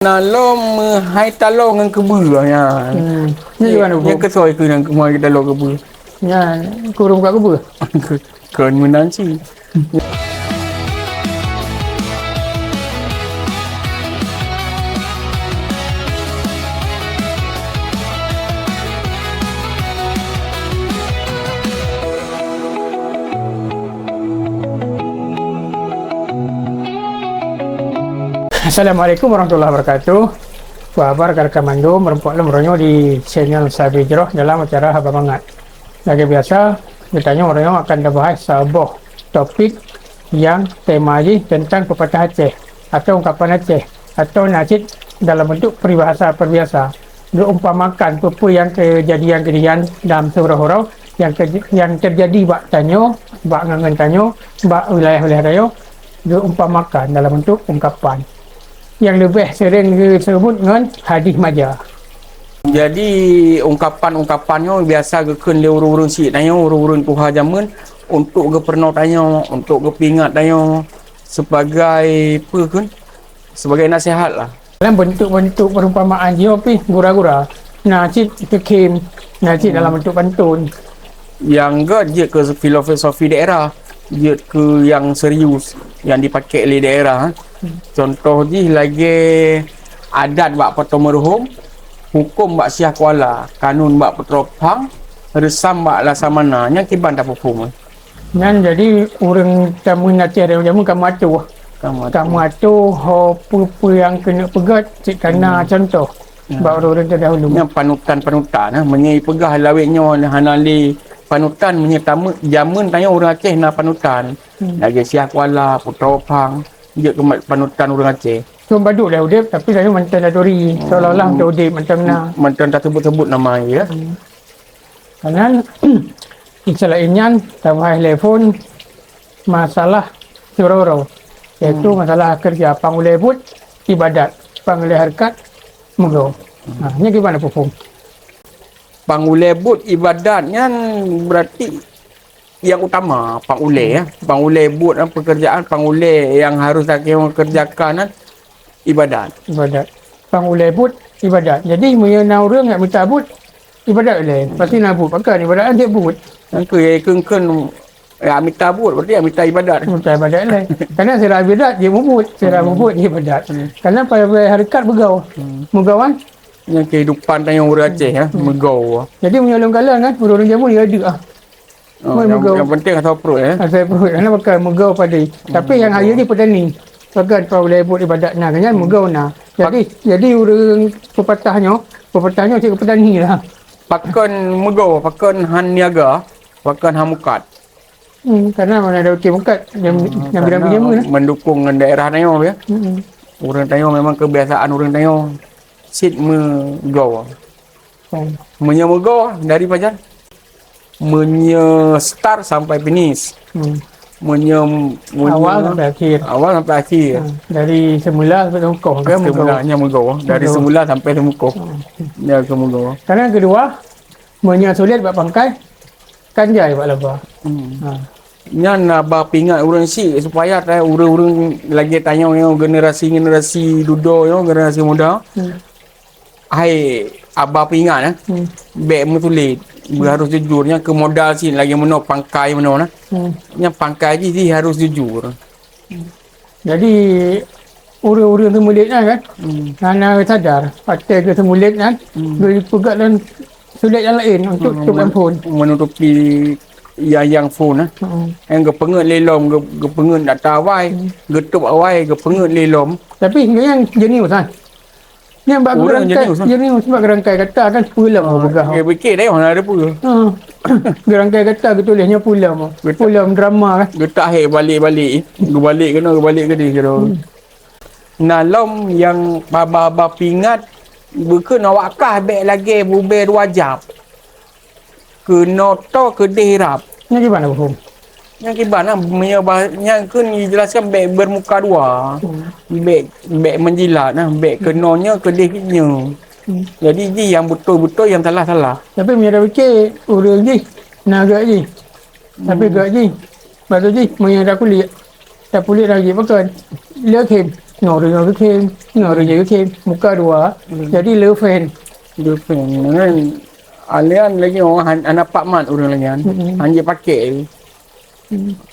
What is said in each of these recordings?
Nalom hai talong ngan kebur ya. Ni gimana Yang bu? kesoi ke nang kemai talong kebur. Ya, kurung kat kubur. Kan menanci. Assalamualaikum warahmatullahi wabarakatuh. Kabar rekan Mando merempuak lemronyo di channel Sabi Jeroh dalam acara Haba Mangat. Lagi biasa, bertanya orang akan bahas sebuah topik yang tema ini tentang pepatah Aceh atau ungkapan Aceh atau nasib dalam bentuk peribahasa perbiasa. Diumpamakan apa yang kejadian-kejadian dalam surau-surau yang terjadi bak tanyo, bak ngangan tanyo, bak wilayah-wilayah tayo diumpamakan dalam bentuk ungkapan yang lebih sering disebut dengan hadis maja. Jadi ungkapan-ungkapannya biasa geken le urang-urang sik tanya urang-urang tuha zaman untuk ge pernah tanya, untuk ge pingat tanya sebagai apa kan? Sebagai nasihat lah. Dalam bentuk-bentuk perumpamaan dia pi gura-gura. Nasib kekim, nasib dalam bentuk pantun. Yang enggak dia ke filosofi daerah, dia ke yang serius yang dipakai oleh daerah. Contoh ni lagi adat bak potong merhum, hukum bak siah kuala, kanun bak petropang, resam bak lasamana, yang kiban tak perform. Nan jadi orang tamu Aceh dia jamu kamu atuh. Kamu atuh apa yang kena pegat cik kana contoh. Bak orang terdahulu. Yang panutan-panutan menyai pegah lawiknya hanali panutan menyetamu zaman tanya orang Aceh na panutan. Lagi siah kuala, petropang, dia ke panutan orang Aceh. So baduk dah udip tapi saya mantan adori seolah-olah untuk udip macam na. Mantan tak sebut-sebut nama ya. Kanan istilah inyan tambah telefon masalah surau iaitu masalah kerja pangulebut ibadat panguleh harkat mugo. Ini gimana pupung? Pangulebut ibadatnya berarti yang utama pangule ya. Pangulebut pekerjaan pangule yang harus orang kerjakan ibadat. Ibadat. Pangulebut ibadat. Jadi menyenang orang nak minta but ibadat lain. Pasti nak but pakai ibadat dia but. Ke kengken minta but berarti minta ibadat. Minta ibadat lain. Karena sirah ibadat dia mubut, sirah mubut dia ibadat. Karena pada harikat begau. Mugauan yang kehidupan tanya orang Aceh ya, megau. jadi menyolong kalan kan orang jamu dia ada Yang penting atau perut ya. saya perut karena pakai megau pada. Tapi yang hari ni petani pakai pangulebut ibadat nah kan megau nah. Jadi orang pepatahnya cik petani lah. Pakan megau, pakan han niaga, pakan hamukat. Karena mana ada okey mukat yang bidang penjama lah. Mendukung daerah Tayo ya. Orang Tayo memang kebiasaan orang Tayo sit megau. Megau dari pajar. Start sampai finish. Awal sampai akhir. Awal sampai akhir. Dari semula sampai temukoh ke megau. Semulanya megau. Dari semula sampai temukoh. Ya ke megau. Karena kedua sulit buat pangkai kanjai buat lebah. Nya nak pingat orang si supaya orang-orang lagi tanya yang generasi dudo yang generasi muda. Hai abah pingat baik menulis harus jujurnya ke modal sini lagi mana pangkai mana yang pangkai je harus jujur. Jadi urang-urang semulit kan kerana sadar partai ke semulit kan boleh pegat dan sulit yang lain untuk handphone menutupi yang phone yang gepengen lelom gepengen data awai getup awai gepengen lelom tapi yang jenis kan yang bak gerangkai sebab gerangkai kata kan pulam begah fikir dah mana ada pula gerangkai kata getulihnya pulam drama kan getak balik kena ke dia kira nalom yang baba pingat bukan awak kah baik lagi buber 2 jam kena to ke dirap ni gimana hukum yang gimana yang kan dijelaskan baik bermuka dua baik menjilat baik kenanya kedihnya jadi ji yang betul-betul yang salah-salah tapi menyadar fikir orang ji nak agak ji tapi agak ji batu ji menyadar kulit tak kulit lagi pakai lekim Ngồi cái thêm, ngồi cái thêm, muka dua, jadi lefen. Dia kan alian lagi orang anak Pak Mat orang lagi kan. Hanya pakai.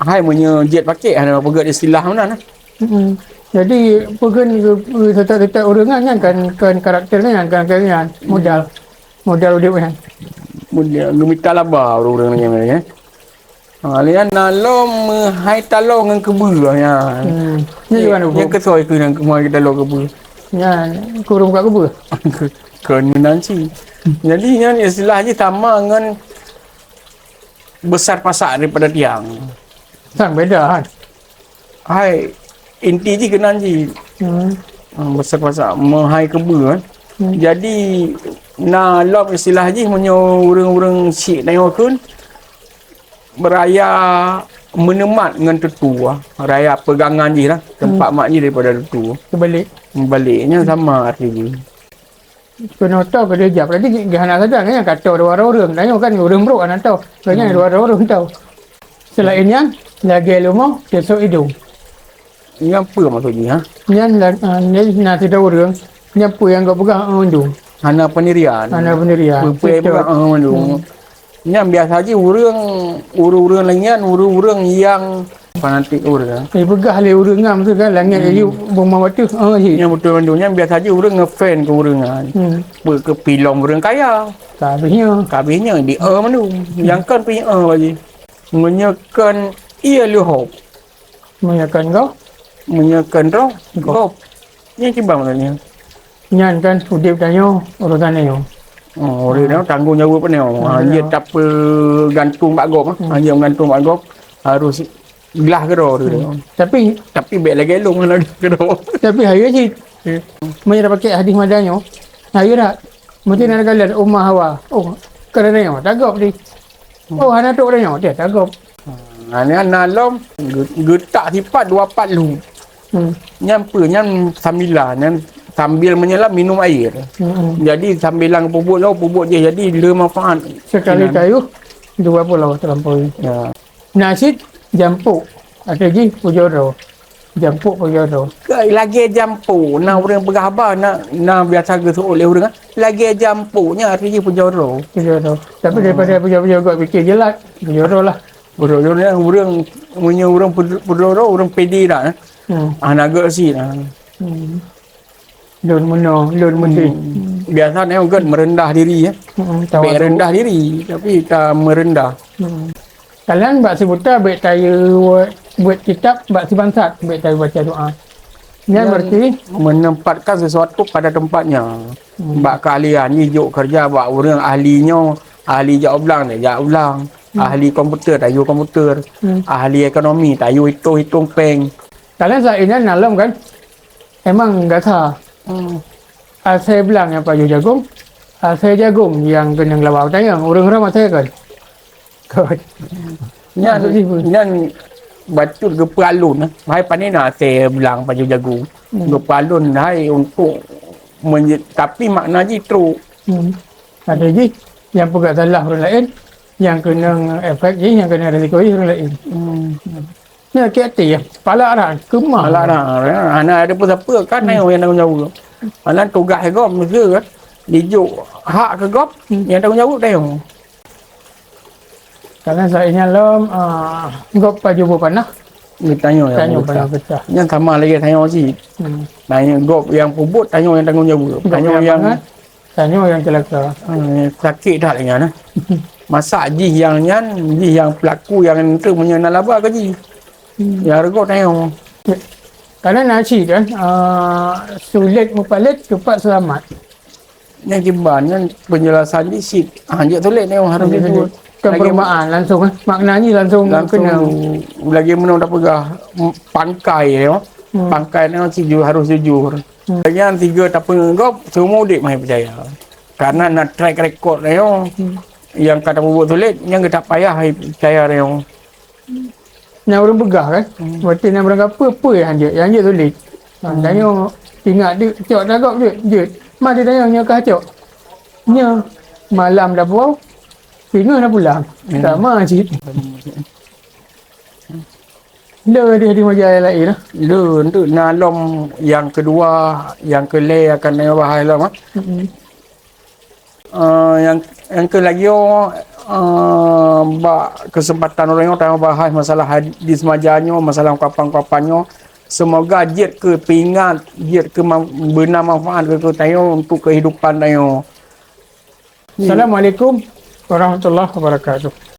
Hai punya jet pakai ada pegat istilah mana nah. Jadi pegan tetap orang kan karakternya kan modal dia kan. Mulia gemita laba orang lagi kan. Alian nalom hai talong dengan kebu ya. Ni mana Yang kesoi ke dengan kemai kita lo kebu. Ya, kurung kat kubur. Kenunan sih. Jadi yang istilahnya sama dengan besar pasak daripada tiang. Sang beda kan. Hai inti je kenan je. Besar pasak mahai kebu kan. Jadi na lom istilah je punya orang-orang Sikh tengokun beraya menemat dengan tetua. Raya pegangan je lah. Tempat mak je daripada tetua. Baliknya sama artinya. Kena tahu ke dia jap. Tadi anak kata kan kata dua orang. Tanya kan orang bro anak tahu. Kayaknya dua orang tahu. Selain yang lagi lumo besok hidung. Ini apa maksudnya? Yang nasi tahu orang. Yang apa yang kau pegang hidung. Hana pendirian. Pupuk pegang hidung. Yang biasa je orang lainnya orang yang fanatik orang. Pegah le orang ngam tu kan langit jadi bomba batu. Yang betul mandungnya biasa je orang ngefan ke orang kan. Ke pilom orang kaya. Kabihnya di mandung. Yang kan punya lagi. Menyekan ia luhop. Menyekan kau? Menyekan roh. Kop. Ini tiba maksudnya. Nyan kan udip tanya urusan ni. Orang dah tanggung jawab apa ni? Dia tak gantung bak gop. Dia gantung bak gop harus gelah ke dah dia. Tapi baik lagi elong lah ke dah. Tapi hari ni mana dah pakai hadis madanya. Hari dah mesti nak kalian Ummah Hawa. Oh, kerana yang tagap di. Oh, anak tu orang dia tagap. Ni anak lom getak sifat 2 lu. Nyampa nyam sambilan sambil menyelam minum air. Jadi sambilan pupuk je jadi le manfaat. Sekali kayu 2 pulau terlampau. Ya. Nasi jampuk. Ada lagi pujoro. Jampuk pujoro. Lagi jampu. Nah orang berkhabar nak biasa ke oleh orang lagi jampuknya artinya pujoro. Tapi daripada pujoro kau fikir jelas pujoro lah. Pujoro ni orang punya orang pujoro orang pedi dah. Naga sih lah. Lun mesti. Biasa ni orang merendah diri ya. Rendah diri tapi tak merendah. Kalian bak sebuta baik saya buat kitab bak sibansat baik saya baca doa. Ini berarti menempatkan sesuatu pada tempatnya. Bak kalian ni juk kerja bak orang ahlinya, ahli jawab ulang, ahli komputer tayu komputer, ahli ekonomi tayu hitung peng. Kalian saat ini nalam kan? Emang enggak sah. Saya bilang yang Pak Jagung, saya jagung yang kena ngelawak tanya orang ramai saya kan. Yang batul ke peralun hai panina saya bilang Pak Jagung. Ke peralun hai untuk tapi makna jitu. Ada je yang pegang salah orang lain, yang kena efek je, yang kena risiko je orang lain. Ni hati ya. Pala dah kemah. Pala dah. Anak ada apa kan yang tanggung jawab. Anak tugas gop mesti kan. Dijuk hak ke gop yang tanggung jawab tengok. Karena saya nyalom gop paju panah. Ni tanya panah pecah. Yang sama lagi tanya sih. Tanya gop yang puput tanya yang tanggung jawab. Tanya yang celaka. Sakit dah lagi nah. Masak ji yang pelaku yang itu punya nalaba ke ji. Ya rego tengok. Karena nasi kan sulit mupalit cepat selamat. Yang kibarnya penjelasan di sit. Dia tulis tengok harus disebut. Perumahan langsung maknanya langsung kena. Lagi mana dah pegah pangkai tengok. Pangkai tengok harus jujur. Yang 3 tak penggop semua dik mai percaya. Karena nak track record tengok. Yang kata buat tulis yang tak payah percaya tengok. Yang orang begah kan. Berarti yang orang apa yang dia tulis. Tanya ingat dia cok tagap je. Mak dia tanya nya kacau. Nya malam dah puau. Tengah dah pulang. Sama je. Dia di majlis lain lah. Lu untuk nalom yang kedua, yang kele akan tengok bahas lah mak. Yang ke lagi bak kesempatan orang yang tengok bahas masalah hadis majanya, masalah kapan-kapannya. Semoga jid ke pingat, jid ke benar manfaat ke tengok untuk kehidupan tengok. Assalamualaikum warahmatullahi wabarakatuh.